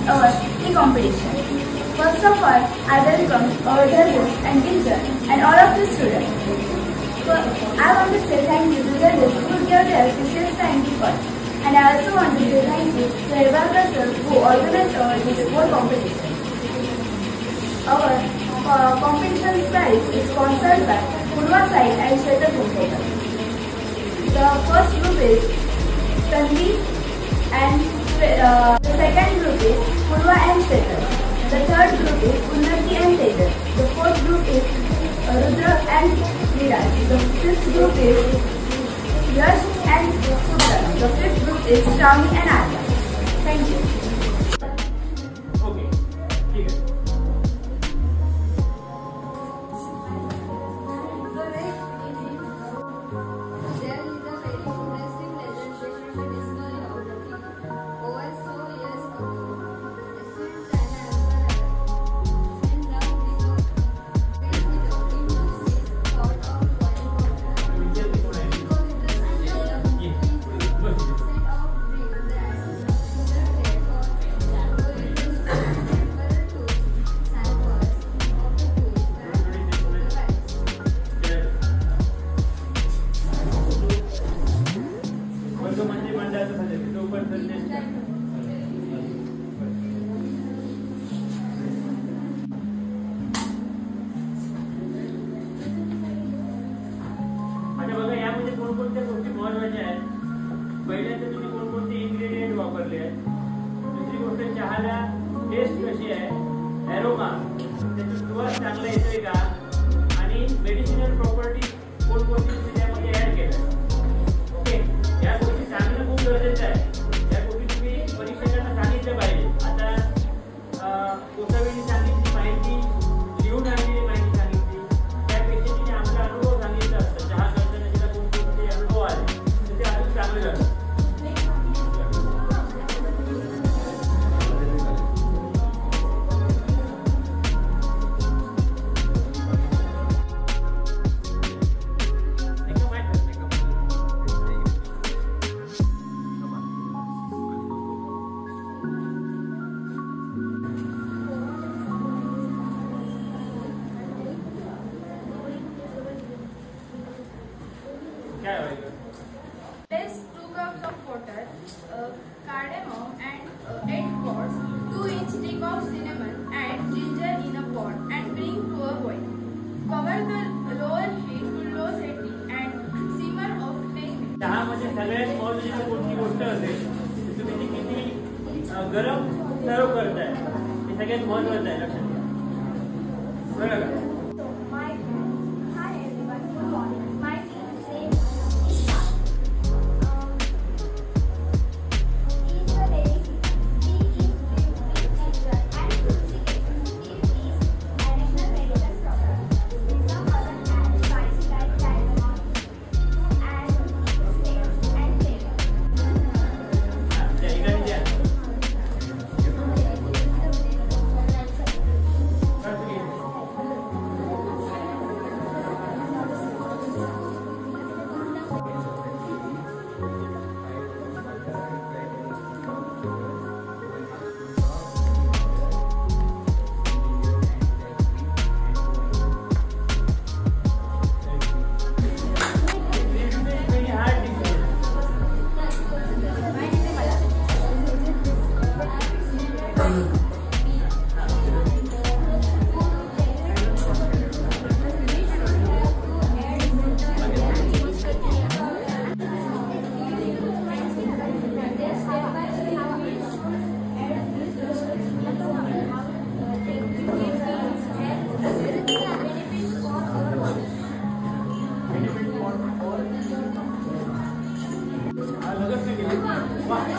our e-competition. First of all, I welcome our dear host and teacher and all of the students. I want to say thank you to the host who gave their precious time to us. And I also want to say thank you to Rebecca sir who organized our this whole competition. Our competition prize is sponsored by Purva Sai and Shweta Kumtekar. The first group is Tanvi and the second group is Purva and Shweta. The third group is Unnati and Tejas. The fourth group is Rudra and Viraj. The fifth group is Yash and Sudhar. The fifth group is Shravani and Arya. Thank you. Okay. ठीक है. कोणकोणत्या गोष्टी महत्त्वाच्या आहेत. पहिल्यांदा तुम्ही कोणकोणते ingredient वापरले आहेत. दुसरी गोष्ट चहाला टेस्ट कशी आहे, एरोमा त्याची सुवास चांगला येतोय का आणि मेडिसिनल प्रॉपर्टीज कोणकोणती तुम्ही त्यामध्ये ऍड केल्या. ओके, या गोष्टी सांगणं खूप गरजेचं आहे. या गोष्टी तुम्ही परीक्षकांना सांगितलं पाहिजे. आता कोसावीने सांगितली माहिती, लिहून आणलेली माहिती सांगितली, त्यापेक्षा तिने आपला अनुभव सांगितला असता. चहा करताना तिला कोणकोणते अनुभव आले तर ते अजून चांगलं झालं. Place 2 cups of water, cardamom and 8 pods, 2-inch stick of cinnamon and ginger in a pot and bring to a boil. Cover the lower heat to low setting and simmer of 10 minutes. चहामध्ये सगळ्यात महत्त्वाची कोणती गोष्ट असेल तुम्ही ती किती गरम सर्व करताय हे सगळ्यात महत्त्वाचं आहे. लक्षात घ्या. बरं का? Wow.